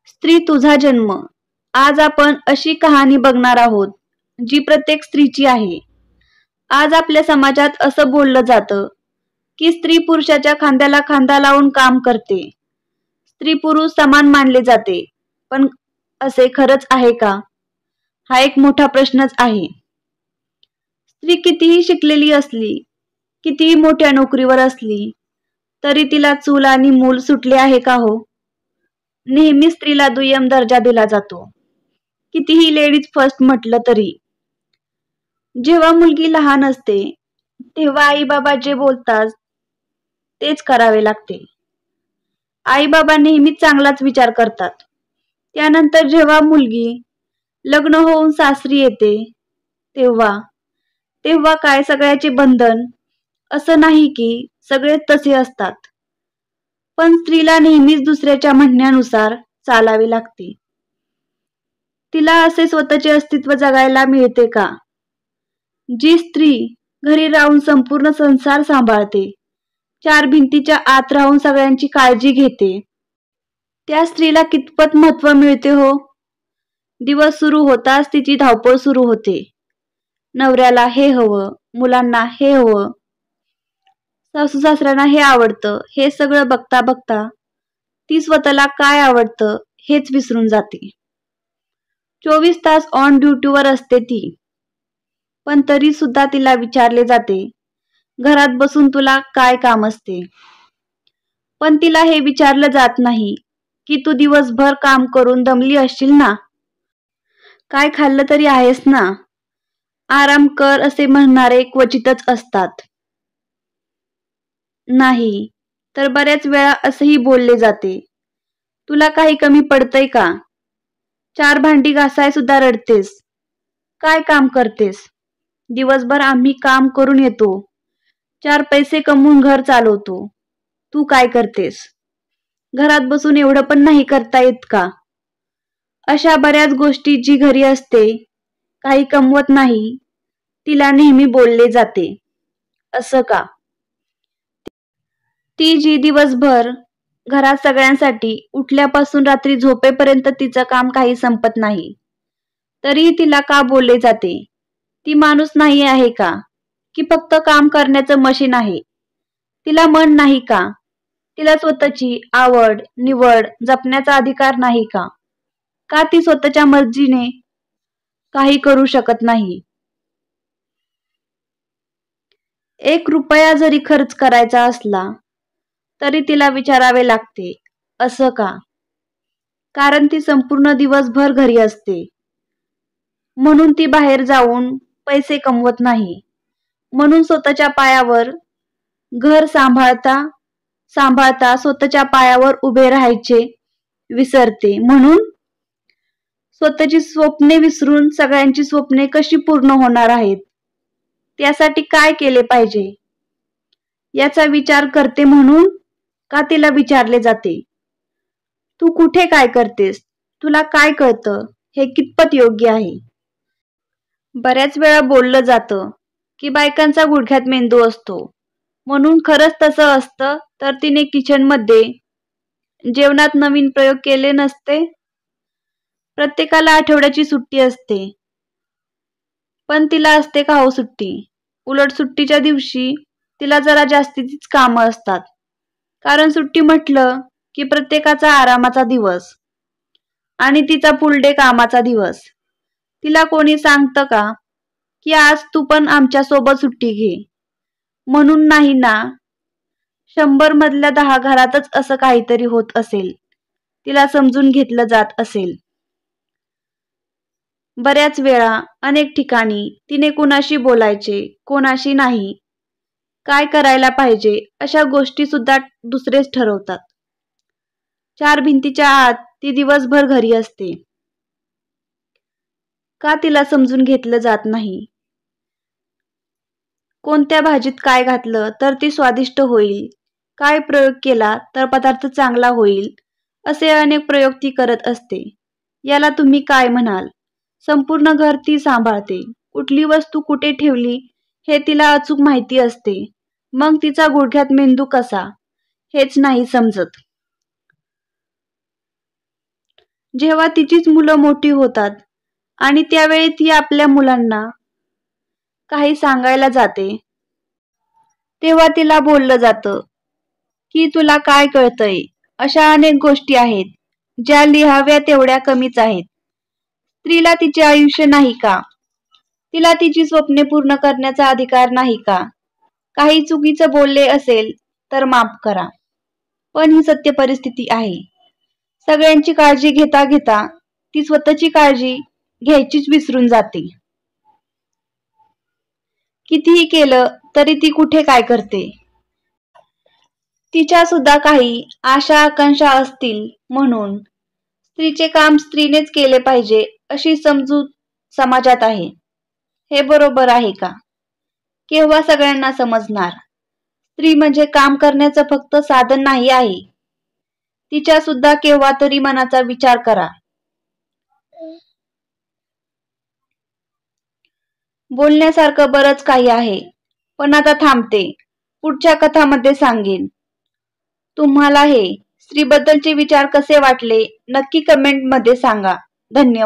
स्त्री तुझा जन्म. आज आपण अशी कहाणी बघणार आहोत जी प्रत्येक स्त्रीची आहे. आज आपल्या समाजात असं बोललं जातं की स्त्री पुरुषाच्या खांद्याला खांदा लावून काम करते. स्त्री पुरुष समान मानले जाते. पण असे खरंच आहे का? हा एक मोठा प्रश्नच आहे. स्त्री कितीही शिकलेली असली, कितीही मोठ्या नोकरीवर असली, तरी तिला चूल आणि मूल सुटले आहे का हो? नेहमी स्त्रीला दुय्यम दर्जा दिला जातो. कितीही लेडीज फर्स्ट म्हटलं तरी. जेव्हा मुलगी लहान असते तेव्हा आई बाबा जे बोलतात तेच करावे लागते. आई बाबा नेहमीच चांगलाच विचार करतात. त्यानंतर जेव्हा मुलगी लग्न होऊन सासरी येते तेव्हा तेव्हा काय सगळ्याचे बंधन? असं नाही की सगळेच तसे असतात. पण स्त्रीला नेहमीच दुसऱ्याच्या म्हणण्यानुसार चालावे लागते. तिला असे स्वतःचे अस्तित्व जगायला मिळते का? जी स्त्री घरी राहून संपूर्ण संसार सांभाळते, चार भिंतीच्या आत राहून सगळ्यांची काळजी घेते, त्या स्त्रीला कितपत महत्व मिळते हो? दिवस सुरू होताच तिची धावपळ सुरू होते. नवऱ्याला हे हवं, मुलांना हे हवं, सासू सासऱ्यांना हे आवडतं. हे सगळं बघता बघता ती स्वतःला काय आवडतं हेच विसरून जाते. 24 तास ऑन ड्युटीवर असते ती. पण तरी सुद्धा तिला विचारले जाते, घरात बसून तुला काय काम असते? पण तिला हे विचारलं जात नाही की तू दिवसभर काम करून दमली असशील ना? काय खाल्लं तरी आहेस ना? आराम कर असे म्हणणारे क्वचितच असतात. नाही तर बऱ्याच वेळा असंही बोलले जाते, तुला काही कमी पडतंय का? चार भांडी घासाय सुद्धा रडतेस. काय काम करतेस? दिवसभर आम्ही काम करून येतो, चार पैसे कमवून घर चालवतो. तू काय करतेस? घरात बसून एवढं पण नाही करता येत का? अशा बऱ्याच गोष्टी जी घरी असते, काही कमवत नाही, तिला नेहमी बोलले जाते. असं का? ती जी दिवसभर घरात सगळ्यांसाठी उठल्यापासून रात्री झोपेपर्यंत तिचं काम काही संपत नाही, तरी तिला का बोलले जाते? ती माणूस नाही आहे का? की फक्त काम करण्याचं मशीन आहे? तिला मन नाही का? तिला स्वतःची आवड निवड जपण्याचा अधिकार नाही का? का ती स्वतःच्या मर्जीने काही करू शकत नाही? 1 रुपया जरी खर्च करायचा असला तरी तिला विचारावे लागते. असं का? कारण ती संपूर्ण दिवसभर घरी असते, म्हणून ती बाहेर जाऊन पैसे कमवत नाही. म्हणून स्वतःच्या पायावर घर सांभाळता सांभाळता स्वतःच्या पायावर उभे राहायचे विसरते. म्हणून स्वतःची स्वप्ने विसरून सगळ्यांची स्वप्ने कशी पूर्ण होणार आहेत, त्यासाठी काय केले पाहिजे याचा विचार करते. म्हणून का तिला विचारले जाते, तू कुठे काय करतेस? तुला काय कळतं? हे कितपत योग्य आहे? बऱ्याच वेळा बोललं जातं की बायकांचा गुडघ्यात मेंदू असतो. म्हणून खरंच तसं असतं तर तिने किचनमध्ये जेवणात नवीन प्रयोग केले नसते. प्रत्येकाला आठवड्याची सुट्टी असते, पण तिला असते का हो सुट्टी? उलट सुट्टीच्या दिवशी तिला जरा जास्तीच कामं असतात. कारण सुट्टी म्हटलं की प्रत्येकाचा आरामाचा दिवस आणि तिचा फुल डे कामाचा दिवस. तिला कोणी सांगतं का की आज तू पण आमच्या सोबत सुट्टी घे? म्हणून नाही ना. 100 मधल्या 10 घरातच असं काहीतरी होत असेल, तिला समजून घेतलं जात असेल. बऱ्याच वेळा अनेक ठिकाणी तिने कुणाशी बोलायचे, कोणाशी नाही, काय करायला पाहिजे अशा गोष्टी सुद्धा दुसरेच ठरवतात. चार भिंतीच्या आत ती दिवसभर घरी असते. का तिला समजून घेतलं जात नाही? कोणत्या भाजीत काय घातलं तर ती स्वादिष्ट होईल, काय प्रयोग केला तर पदार्थ चांगला होईल, असे अनेक प्रयोग ती करत असते. याला तुम्ही काय म्हणाल? संपूर्ण घर ती सांभाळते. कुठली वस्तू कुठे ठेवली हे तिला अचूक माहिती असते. मग तिचा गुडघ्यात मेंदू कसा हेच नाही समजत. जेव्हा तिचीच मुलं मोठी होतात आणि त्यावेळी ती आपल्या मुलांना काही सांगायला जाते, तेव्हा तिला बोललं जातं की तुला काय कळतंय, अशा अनेक गोष्टी आहेत ज्या लिहाव्या तेवढ्या कमीच आहेत. स्त्रीला तिचे आयुष्य नाही का? तिला तिची स्वप्ने पूर्ण करण्याचा अधिकार नाही का? काही चुकीचं बोलले असेल तर माफ करा, पण ही सत्य परिस्थिती आहे. सगळ्यांची काळजी घेता घेता ती स्वतःची काळजी घ्यायचीच विसरून जाते. कितीही केलं तरी ती कुठे काय करते. तिच्या सुद्धा काही आशा आकांक्षा असतील, म्हणून स्त्रीचे काम स्त्रीनेच केले पाहिजे अशी समजूत समाजात आहे. हे बरोबर आहे का? केव्हा सगळ्यांना समजणार? स्त्री म्हणजे काम करण्याचं फक्त साधन नाही आहे. तिच्या सुद्धा केव्हा तरी मनाचा विचार करा. बोलण्यासारखं बरंच काही आहे, पण आता थांबते. पुढच्या कथामध्ये सांगेन. तुम्हाला हे स्त्रीबद्दलचे विचार कसे वाटले नक्की कमेंट मध्ये सांगा. धन्यवाद.